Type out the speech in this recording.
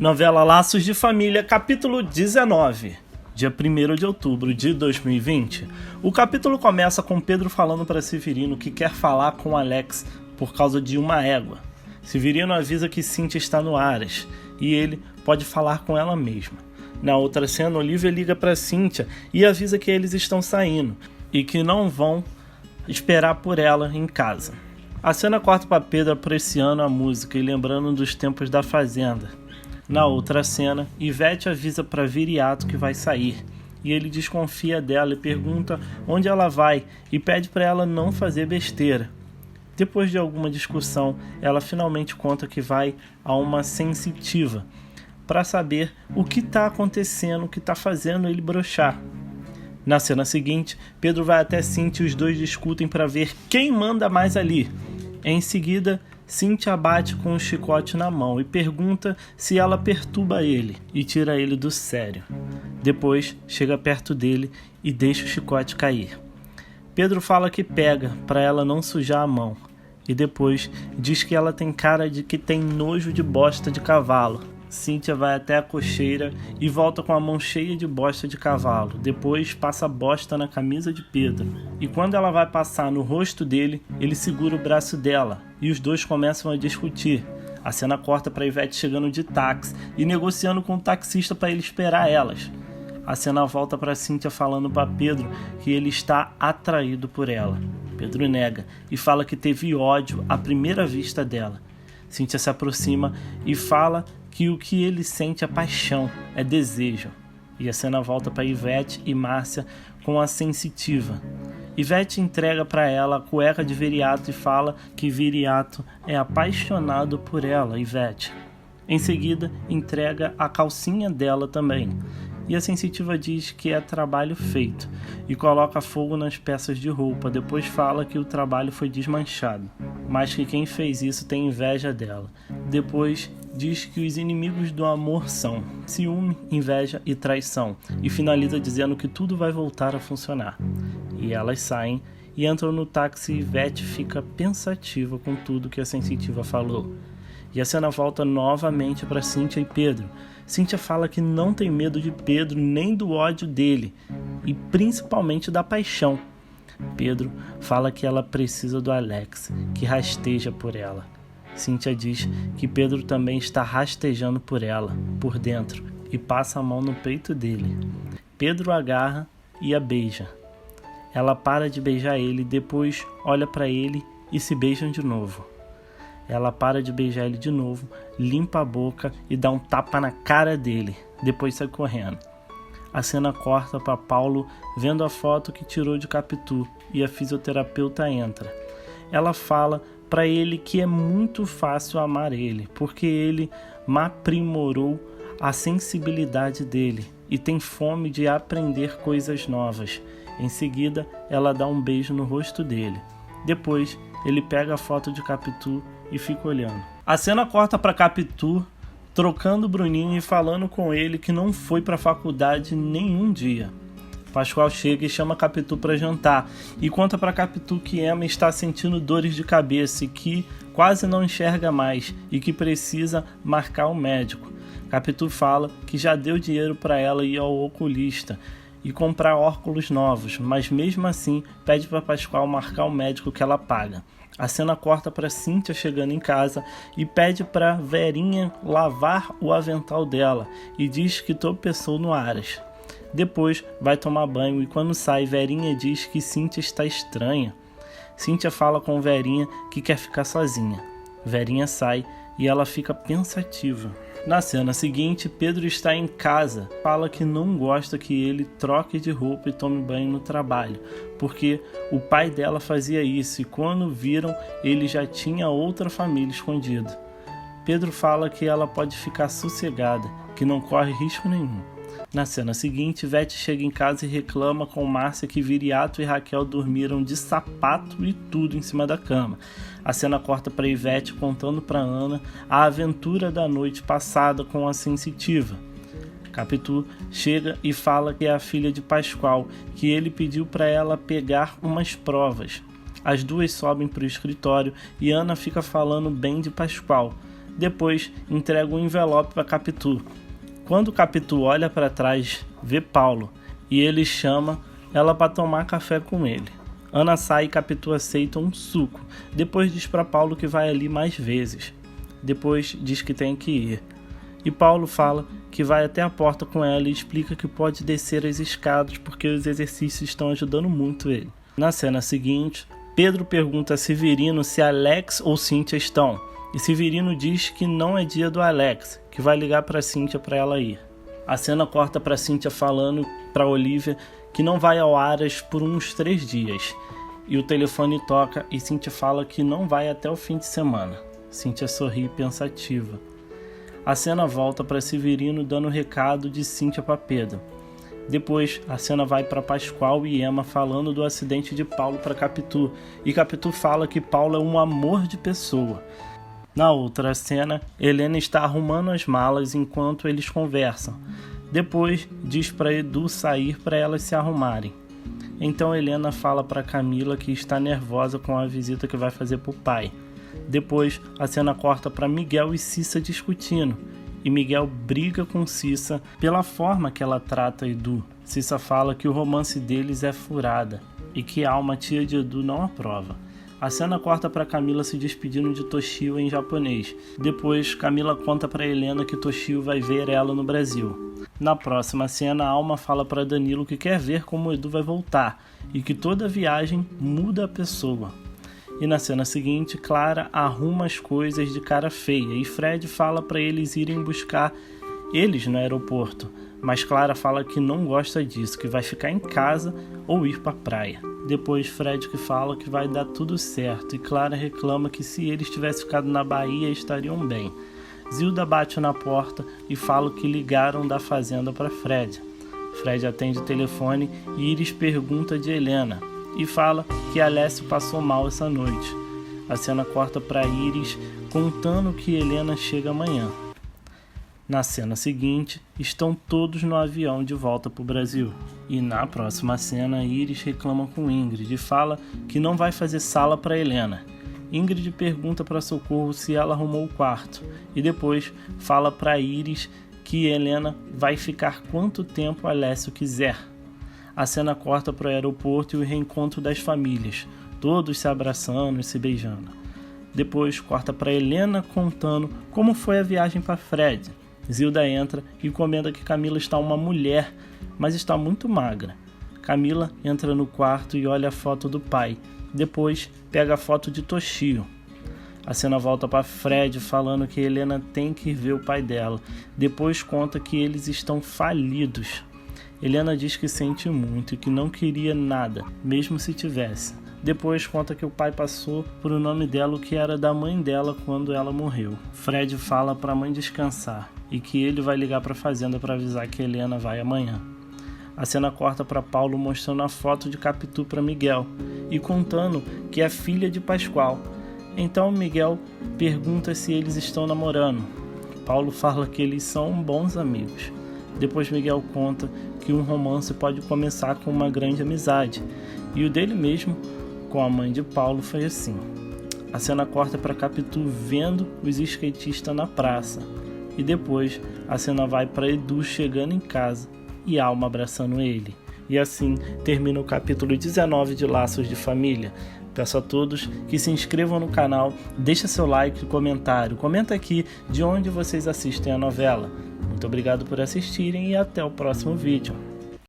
Novela Laços de Família, capítulo 19, dia 1º de outubro de 2020. O capítulo começa com Pedro falando para Severino que quer falar com Alex por causa de uma égua. Severino avisa que Cíntia está no Aras e ele pode falar com ela mesma. Na outra cena, Olivia liga para Cíntia e avisa que eles estão saindo e que não vão esperar por ela em casa. A cena corta para Pedro apreciando a música e lembrando dos tempos da fazenda. Na outra cena, Ivete avisa para Viriato que vai sair, e ele desconfia dela e pergunta onde ela vai e pede para ela não fazer besteira. Depois de alguma discussão, ela finalmente conta que vai a uma sensitiva para saber o que está acontecendo, o que está fazendo ele broxar. Na cena seguinte, Pedro vai até Cíntia e os dois discutem para ver quem manda mais ali. Em seguida, Cíntia bate com um chicote na mão e pergunta se ela perturba ele e tira ele do sério. Depois, chega perto dele e deixa o chicote cair. Pedro fala que pega para ela não sujar a mão e depois diz que ela tem cara de que tem nojo de bosta de cavalo. Cíntia vai até a cocheira e volta com a mão cheia de bosta de cavalo. Depois passa bosta na camisa de Pedro. E quando ela vai passar no rosto dele, ele segura o braço dela e os dois começam a discutir. A cena corta para Ivete chegando de táxi e negociando com o taxista para ele esperar elas. A cena volta para Cíntia falando para Pedro que ele está atraído por ela. Pedro nega e fala que teve ódio à primeira vista dela. Cíntia se aproxima e fala que o que ele sente é paixão, é desejo. E a cena volta para Ivete e Márcia com a sensitiva. Ivete entrega para ela a cueca de Viriato e fala que Viriato é apaixonado por ela, Ivete. Em seguida, entrega a calcinha dela também. E a sensitiva diz que é trabalho feito e coloca fogo nas peças de roupa. Depois fala que o trabalho foi desmanchado, mas que quem fez isso tem inveja dela. Depois diz que os inimigos do amor são ciúme, inveja e traição. E finaliza dizendo que tudo vai voltar a funcionar. E elas saem e entram no táxi e Ivete fica pensativa com tudo que a sensitiva falou. E a cena volta novamente para Cíntia e Pedro. Cíntia fala que não tem medo de Pedro nem do ódio dele, e principalmente da paixão. Pedro fala que ela precisa do Alex, que rasteja por ela. Cíntia diz que Pedro também está rastejando por ela, por dentro, e passa a mão no peito dele. Pedro agarra e a beija. Ela para de beijar ele, depois olha para ele e se beijam de novo. Ela para de beijar ele de novo, limpa a boca e dá um tapa na cara dele. Depois sai correndo. A cena corta para Paulo vendo a foto que tirou de Capitu e a fisioterapeuta entra. Ela fala para ele que é muito fácil amar ele, porque ele aprimorou a sensibilidade dele e tem fome de aprender coisas novas. Em seguida, ela dá um beijo no rosto dele. Depois, ele pega a foto de Capitu e fica olhando. A cena corta para Capitu, trocando o Bruninho e falando com ele que não foi para a faculdade nenhum dia. Pascoal chega e chama Capitu para jantar e conta para Capitu que Emma está sentindo dores de cabeça e que quase não enxerga mais e que precisa marcar o médico. Capitu fala que já deu dinheiro para ela ir ao oculista e comprar óculos novos, mas mesmo assim pede para Pascoal marcar o médico que ela paga. A cena corta para Cíntia chegando em casa e pede para Verinha lavar o avental dela e diz que tropeçou no Aras. Depois vai tomar banho e quando sai, Verinha diz que Cíntia está estranha. Cíntia fala com Verinha que quer ficar sozinha. Verinha sai e ela fica pensativa. Na cena seguinte, Pedro está em casa, fala que não gosta que ele troque de roupa e tome banho no trabalho, porque o pai dela fazia isso e quando viram, ele já tinha outra família escondida. Pedro fala que ela pode ficar sossegada, que não corre risco nenhum. Na cena seguinte, Ivete chega em casa e reclama com Márcia que Viriato e Raquel dormiram de sapato e tudo em cima da cama. A cena corta para Ivete contando para Ana a aventura da noite passada com a sensitiva. Capitu chega e fala que é a filha de Pascoal, que ele pediu para ela pegar umas provas. As duas sobem para o escritório e Ana fica falando bem de Pascoal. Depois entrega um envelope para Capitu. Quando Capitu olha para trás, vê Paulo e ele chama ela para tomar café com ele. Ana sai e Capitu aceita um suco. Depois diz para Paulo que vai ali mais vezes. Depois diz que tem que ir. E Paulo fala que vai até a porta com ela e explica que pode descer as escadas porque os exercícios estão ajudando muito ele. Na cena seguinte, Pedro pergunta a Severino se Alex ou Cíntia estão. E Severino diz que não é dia do Alex, que vai ligar para Cíntia para ela ir. A cena corta para Cíntia falando para Olivia que não vai ao Aras por uns 3 dias. E o telefone toca e Cíntia fala que não vai até o fim de semana. Cíntia sorri pensativa. A cena volta para Severino dando o recado de Cíntia para Pedro. Depois, a cena vai para Pascoal e Emma falando do acidente de Paulo para Capitu. E Capitu fala que Paulo é um amor de pessoa. Na outra cena, Helena está arrumando as malas enquanto eles conversam. Depois, diz para Edu sair para elas se arrumarem. Então Helena fala para Camila que está nervosa com a visita que vai fazer para o pai. Depois, a cena corta para Miguel e Cissa discutindo. E Miguel briga com Cissa pela forma que ela trata Edu. Cissa fala que o romance deles é furada e que Alma, tia de Edu, não aprova. A cena corta para Camila se despedindo de Toshio em japonês. Depois, Camila conta para Helena que Toshio vai ver ela no Brasil. Na próxima cena, Alma fala para Danilo que quer ver como o Edu vai voltar e que toda viagem muda a pessoa. E na cena seguinte, Clara arruma as coisas de cara feia e Fred fala para eles irem buscar eles no aeroporto. Mas Clara fala que não gosta disso, que vai ficar em casa ou ir para a praia. Depois Fred que fala que vai dar tudo certo e Clara reclama que se eles tivessem ficado na Bahia estariam bem. Zilda bate na porta e fala que ligaram da fazenda para Fred. Fred atende o telefone e Iris pergunta de Helena e fala que Alessio passou mal essa noite. A cena corta para Iris contando que Helena chega amanhã. Na cena seguinte, estão todos no avião de volta para o Brasil. E na próxima cena, Iris reclama com Ingrid e fala que não vai fazer sala para Helena. Ingrid pergunta para Socorro se ela arrumou o quarto. E depois fala para Iris que Helena vai ficar quanto tempo Alessio quiser. A cena corta para o aeroporto e o reencontro das famílias, todos se abraçando e se beijando. Depois corta para Helena contando como foi a viagem para Fred. Zilda entra e comenta que Camila está uma mulher, mas está muito magra. Camila entra no quarto e olha a foto do pai. Depois pega a foto de Toshio. A cena volta para Fred falando que Helena tem que ver o pai dela. Depois conta que eles estão falidos. Helena diz que sente muito e que não queria nada, mesmo se tivesse. Depois conta que o pai passou por o nome dela, o que era da mãe dela quando ela morreu. Fred fala para a mãe descansar e que ele vai ligar para a fazenda para avisar que Helena vai amanhã. A cena corta para Paulo mostrando a foto de Capitu para Miguel e contando que é filha de Pascoal. Então Miguel pergunta se eles estão namorando. Paulo fala que eles são bons amigos. Depois Miguel conta que um romance pode começar com uma grande amizade, e o dele mesmo com a mãe de Paulo foi assim. A cena corta para Capitu vendo os skatistas na praça, e depois a cena vai para Edu chegando em casa e Alma abraçando ele. E assim termina o capítulo 19 de Laços de Família. Peço a todos que se inscrevam no canal, deixa seu like e comentário, comenta aqui de onde vocês assistem a novela. Muito obrigado por assistirem e até o próximo vídeo.